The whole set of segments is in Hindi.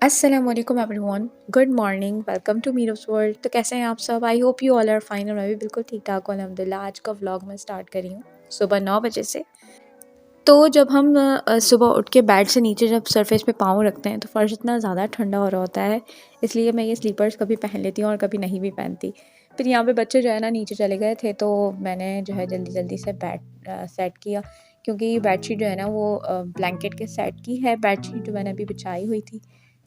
अस्सलाम वालेकुम everyone, good morning, welcome to Meerav's world. तो कैसे हैं आप सब? I hope you all are fine और मैं भी बिल्कुल ठीक ठाक हूँ अल्हम्दुलिल्लाह। आज का व्लॉग मैं स्टार्ट करी हूँ सुबह 9 बजे से। तो जब हम सुबह उठ के बेड से नीचे जब सरफेस पे पाँव रखते हैं तो फ़र्श इतना ज़्यादा ठंडा हो रहा होता है, इसलिए मैं ये स्लीपर्स कभी पहन लेती हूँ और कभी नहीं भी पहनती। फिर यहाँ पे बच्चे जो है ना नीचे चले गए थे, तो मैंने जो है जल्दी जल्दी से बेड सेट किया, क्योंकि बेडशीट जो है ना वो ब्लैंकेट के सेट की है बेडशीट जो मैंने अभी बिछाई हुई थी,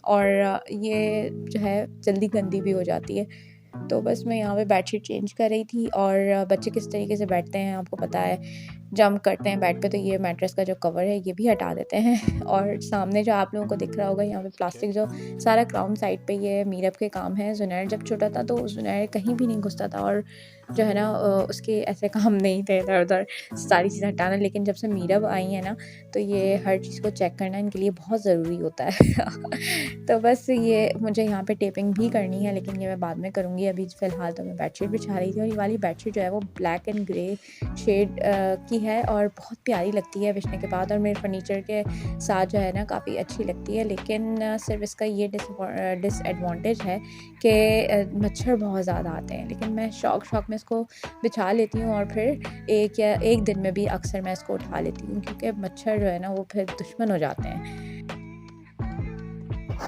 और ये जो है जल्दी गंदी भी हो जाती है। तो बस मैं यहाँ पे बेडशीट चेंज कर रही थी। और बच्चे किस तरीके से बैठते हैं आपको पता है, जंप करते हैं बेड पे, तो ये मैट्रेस का जो कवर है ये भी हटा देते हैं। और सामने जो आप लोगों को दिख रहा होगा यहाँ पे प्लास्टिक जो सारा क्राउन साइड पे, ये मीरब के काम है। जुनैर जब छोटा था तो जुनैर कहीं भी नहीं घुसता था और जो है ना उसके ऐसे काम नहीं थे इधर उधर सारी चीज़ें हटाना, लेकिन जब से मीरब आई है ना तो ये हर चीज़ को चेक करना इनके लिए बहुत ज़रूरी होता है। तो बस ये मुझे यहाँ पे टेपिंग भी करनी है, लेकिन ये मैं बाद में करूँगी। अभी फ़िलहाल तो मैं बेडशीट बिछा रही थी, और ये वाली बेडशीट जो है वो ब्लैक एंड ग्रे शेड की है और बहुत प्यारी लगती है बिछने के बाद, और मेरे फर्नीचर के साथ जो है ना काफ़ी अच्छी लगती है। लेकिन सिर्फ इसका ये डिसएडवांटेज है कि मच्छर बहुत ज़्यादा आते हैं, लेकिन मैं शौक में इसको बिछा लेती हूँ, और फिर एक दिन में भी अक्सर मैं इसको उठा लेती हूँ, क्योंकि मच्छर जो है ना वो फिर दुश्मन हो जाते हैं।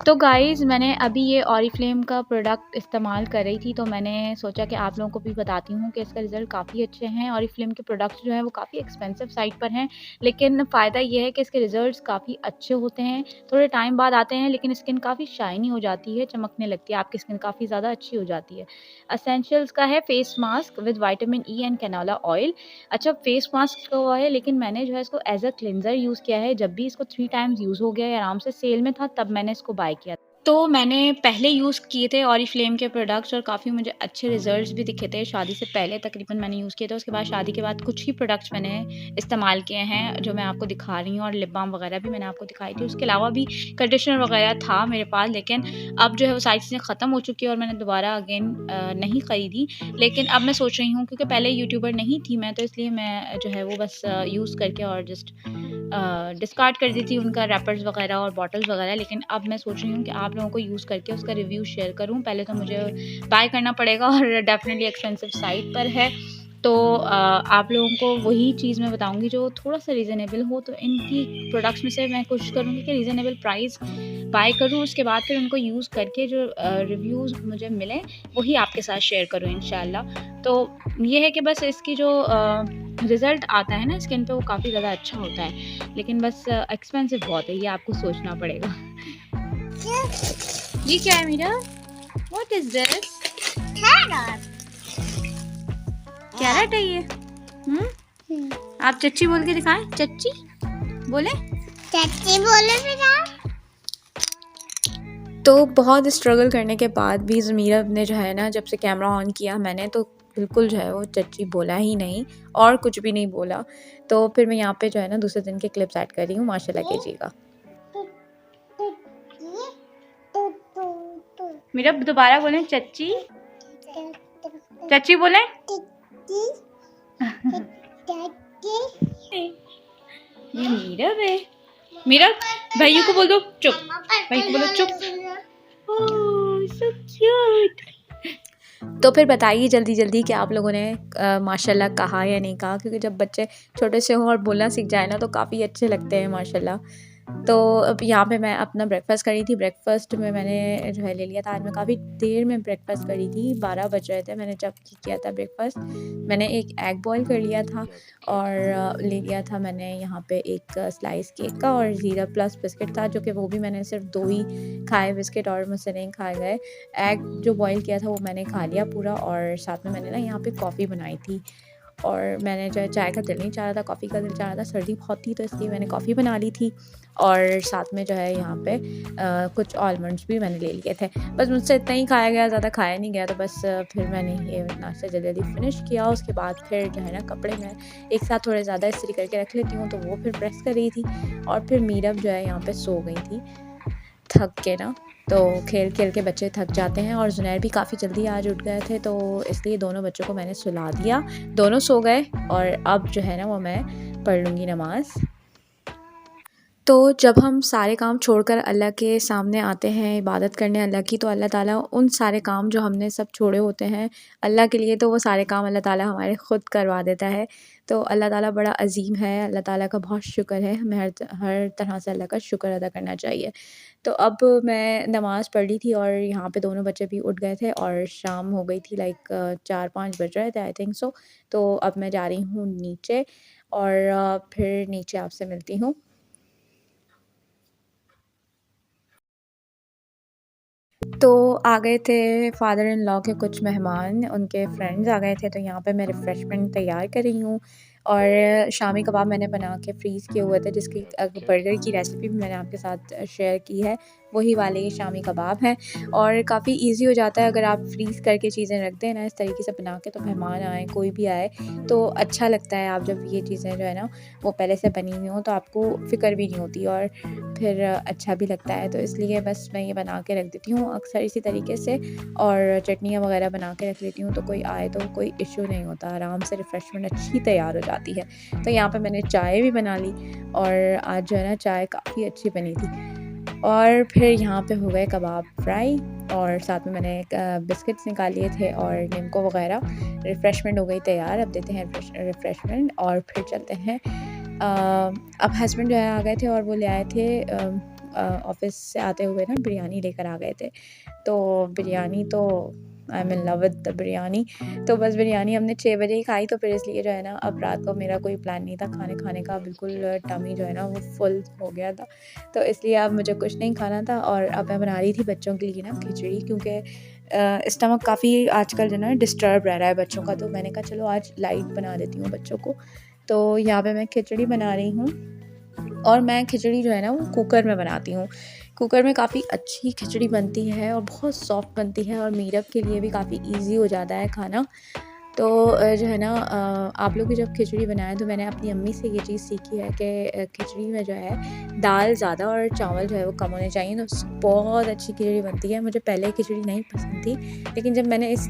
तो गाइज़ मैंने अभी ये ऑरिफ्लेम का प्रोडक्ट इस्तेमाल कर रही थी, तो मैंने सोचा कि आप लोगों को भी बताती हूँ कि इसका रिज़ल्ट काफ़ी अच्छे हैं। ऑरिफ्लेम के प्रोडक्ट्स जो हैं वो काफ़ी एक्सपेंसिव साइट पर हैं, लेकिन फ़ायदा ये है कि इसके रिज़ल्ट्स काफ़ी अच्छे होते हैं। थोड़े टाइम बाद आते हैं, लेकिन स्किन काफ़ी शाइनी हो जाती है, चमकने लगती है, आपकी स्किन काफ़ी ज़्यादा अच्छी हो जाती है। एसेंशियल्स का है face mask with vitamin E and canola oil. अच्छा, फेस मास्क का हुआ है, लेकिन मैंने जो है इसको एज़ अ क्लिनज़र यूज़ किया है। जब भी इसको 3 टाइम्स यूज़ हो गया है, आराम से सेल में था तब मैंने इसको बाय किया। तो मैंने पहले यूज़ किए थे ऑरिफ्लेम के प्रोडक्ट्स और काफ़ी मुझे अच्छे रिज़ल्ट्स भी दिखे थे। शादी से पहले तकरीबन मैंने यूज़ किए थे, उसके बाद शादी के बाद कुछ ही प्रोडक्ट्स मैंने इस्तेमाल किए हैं जो मैं आपको दिखा रही हूँ, और लिप बाम वगैरह भी मैंने आपको दिखाई थी। उसके अलावा भी कंडीशनर वगैरह था मेरे पास, लेकिन अब जो है वो सारी चीज़ें ख़त्म हो चुकी है और मैंने दोबारा अगेन नहीं ख़रीदी। लेकिन अब मैं सोच रही हूँ, क्योंकि पहले यूट्यूबर नहीं थी मैं, तो इसलिए मैं जो है वो बस यूज़ करके और जस्ट डिस्कार्ड कर दी थी उनका रैपर्स वगैरह और बॉटल्स वगैरह। लेकिन अब मैं सोच रही हूँ कि आप लोगों को यूज़ करके उसका रिव्यू शेयर करूँ। पहले तो मुझे बाय करना पड़ेगा और डेफिनेटली एक्सपेंसिव साइट पर है, तो आप लोगों को वही चीज़ मैं बताऊँगी जो थोड़ा-सा रीज़नेबल हो। तो इनकी प्रोडक्ट्स में से मैं कोशिश करूँगी कि रीज़नेबल प्राइस बाय करूँ, उसके बाद फिर उनको यूज़ करके जो रिव्यूज़ मुझे मिलें वही आपके साथ शेयर करूँ इंशाल्लाह। तो ये है कि बस इसकी जो रिज़ल्ट आता है ना स्किन पे, वो काफ़ी ज़्यादा अच्छा होता है, लेकिन बस एक्सपेंसिव बहुत है, ये आपको सोचना पड़ेगा। ये क्या है Meera? What is this? Carrot है ये? आप चच्ची बोल के दिखाएं। चच्ची बोले, चच्ची बोले बेटा। तो बहुत स्ट्रगल करने के बाद भी ज़मीरा ने जो है ना, जब से कैमरा ऑन किया मैंने, तो बिल्कुल जो है वो चच्ची बोला ही नहीं और कुछ भी नहीं बोला। तो फिर मैं यहाँ पे जो है ना दूसरे दिन के क्लिप्स ऐड कर रही हूँ, माशाल्लाह कीजिएगा। मीरा दोबारा बोलें, चच्ची चच्ची बोलें। ये मीरब है। मीरब भैया को बोल दो चुप, भैया को बोलो चुप। ओह सो क्यूट। तो फिर बताइए जल्दी जल्दी कि आप लोगों ने माशाल्लाह कहा या नहीं कहा, क्योंकि जब बच्चे छोटे से हों और बोलना सीख जाए ना तो काफ़ी अच्छे लगते हैं माशाल्लाह। तो अब यहाँ पे मैं अपना ब्रेकफ़ास्ट करी थी। ब्रेकफ़ास्ट में मैंने जो है ले लिया था, आज मैं काफ़ी देर में ब्रेकफ़ास्ट करी थी, 12 बज रहे थे मैंने जब किया था ब्रेकफ़ास्ट। मैंने एक एग बॉयल कर लिया था और ले लिया था मैंने यहाँ पे एक स्लाइस केक का, और ज़ीरा प्लस बिस्किट था, जो कि वो भी मैंने सिर्फ 2 ही खाए बिस्किट, और मुझसे नहीं खाए गए। एग जो बॉयल किया था वो मैंने खा लिया पूरा, और साथ में मैंने ना यहाँ पे कॉफ़ी बनाई थी, और मैंने जो है चाय का दिल नहीं चाह रहा था, कॉफ़ी का दिल चाह रहा था, सर्दी बहुत थी तो इसलिए मैंने कॉफ़ी बना ली थी। और साथ में जो है यहाँ पे कुछ आलमंड्स भी मैंने ले लिए थे। बस मुझसे इतना ही खाया गया, ज़्यादा खाया नहीं गया, तो बस फिर मैंने ये नाश्ता जल्दी जल्दी फिनिश किया। उसके बाद फिर जो है ना कपड़े मैं एक साथ थोड़े ज़्यादा इस्त्री करके रख लेती हूँ, तो वो फिर प्रेस कर रही थी, और फिर मीरब जो है यहाँ पे सो गई थी थक के ना। तो खेल खेल के बच्चे थक जाते हैं, और जुनैर भी काफ़ी जल्दी आज उठ गए थे, तो इसलिए दोनों बच्चों को मैंने सुला दिया, दोनों सो गए, और अब जो है ना वो मैं पढ़ लूँगी नमाज़। तो जब हम सारे काम छोड़कर अल्लाह के सामने आते हैं इबादत करने अल्लाह की, तो अल्लाह ताला उन सारे काम जो हमने सब छोड़े होते हैं अल्लाह के लिए, तो वो सारे काम अल्लाह ताला हमारे ख़ुद करवा देता है। तो अल्लाह ताला बड़ा अज़ीम है, अल्लाह ताला का बहुत शुक्र है, हमें हर तरह से अल्लाह का शुक्र अदा करना चाहिए। तो अब मैं नमाज़ पढ़ रही थी और यहाँ पे दोनों बच्चे भी उठ गए थे और शाम हो गई थी, लाइक 4-5 बज रहे थे आई थिंक सो। तो अब मैं जा रही हूँ नीचे और फिर नीचे आपसे मिलती हूँ। तो आ गए थे फादर इन लॉ के कुछ मेहमान, उनके फ्रेंड्स आ गए थे, तो यहाँ पे मैं रिफ़्रेशमेंट तैयार कर रही हूँ और शामी कबाब मैंने बना के फ्रीज़ किए हुए थे, जिसकी बर्गर की रेसिपी भी मैंने आपके साथ शेयर की है, वही वाले ये शामी कबाब हैं। और काफ़ी ईज़ी हो जाता है अगर आप फ्रीज़ करके चीज़ें रख दें ना इस तरीके से बना के, तो मेहमान आए कोई भी आए तो अच्छा लगता है। आप जब ये चीज़ें जो है ना वो पहले से बनी हुई हों तो आपको फ़िक्र भी नहीं होती और फिर अच्छा भी लगता है। तो इसलिए बस मैं ये बना के रख देती हूँ अक्सर इसी तरीके से, और चटनियाँ वगैरह बना के रख लेती हूँ, तो कोई आए तो कोई इश्यू नहीं होता, आराम से रिफ़्रेशमेंट अच्छी तैयार हो जाती है। तो यहाँ पे मैंने चाय भी बना ली और आज जो है ना चाय काफ़ी अच्छी बनी थी। और फिर यहाँ पे हो गए कबाब फ्राई और साथ में मैंने बिस्किट्स निकाल लिए थे और निम्को वगैरह। रिफ़्रेशमेंट हो गई तैयार, अब देते हैं रिफ़्रेशमेंट और फिर चलते हैं। अब हस्बैंड जो है आ गए थे और वो ले आए थे ऑफ़िस से आते हुए ना बिरयानी लेकर आ गए थे। तो बिरयानी तो I am in love with the biryani. तो बस बिरयानी हमने 6 बजे ही खाई, तो फिर इसलिए जो है ना अब रात को मेरा कोई प्लान नहीं था खाने खाने का, बिल्कुल टमी जो है ना वो फुल हो गया था। तो इसलिए अब मुझे कुछ नहीं खाना था और अब मैं बना रही थी बच्चों के लिए ना खिचड़ी, क्योंकि स्टमक काफ़ी आजकल जो है ना डिस्टर्ब रह रहा है बच्चों का, तो मैंने कहा चलो आज लाइट बना देती हूँ बच्चों को। तो यहाँ पे मैं खिचड़ी बना रही हूँ और मैं खिचड़ी जो है ना वो कुकर में बनाती हूँ। कुकर में काफ़ी अच्छी खिचड़ी बनती है और बहुत सॉफ्ट बनती है और मीरब के लिए भी काफ़ी ईज़ी हो जाता है खाना। तो जो है ना आप लोग भी जब खिचड़ी बनाएँ, तो मैंने अपनी अम्मी से ये चीज़ सीखी है कि खिचड़ी में जो है दाल ज़्यादा और चावल जो है वो कम होने चाहिए, तो बहुत अच्छी खिचड़ी बनती है। मुझे पहले खिचड़ी नहीं पसंद थी, लेकिन जब मैंने इस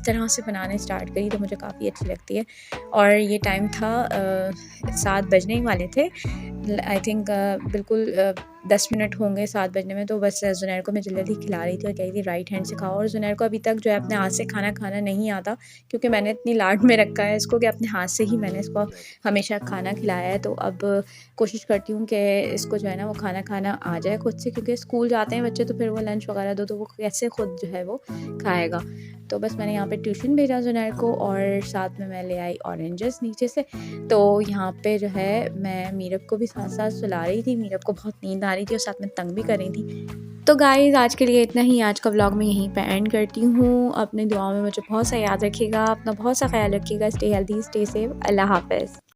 तरह से बनाने स्टार्ट करी तो मुझे काफ़ी अच्छी लगती है। और ये टाइम था 7 बजने ही वाले थे, आई थिंक बिल्कुल 10 मिनट होंगे 7 बजने में। तो बस ज़ुनैर को मैं जल्दी खिला रही थी और कह रही थी राइट हैंड से खाओ, और ज़ुनैर को अभी तक जो है अपने हाथ से खाना खाना नहीं आता, क्योंकि मैंने इतनी लाड में रखा है इसको कि अपने हाथ से ही मैंने इसको हमेशा खाना खिलाया है। तो अब कोशिश करती हूँ कि इसको जो है ना वो खाना खाना आ जाए खुद से, क्योंकि स्कूल जाते हैं बच्चे तो फिर वो लंच वगैरह दो तो वो कैसे खुद जो है वो खाएगा। तो बस मैंने यहाँ पे ट्यूशन भेजा ज़ुनैर को और साथ में मैं ले आई ऑरेंजेस नीचे से। तो यहाँ पे जो है मैं मीरब को भी साथ साथ सुला रही थी, मीरब को बहुत नींद आ रही थी और साथ में तंग भी कर रही थी। तो गाइज़ आज के लिए इतना ही, आज का व्लॉग मैं यहीं पे एंड करती हूँ। अपनी दुआओं में मुझे बहुत सा याद रखिएगा, अपना बहुत सा ख्याल रखिएगा। स्टे हेल्दी, स्टे सेफ, अल्लाह हाफ़िज़।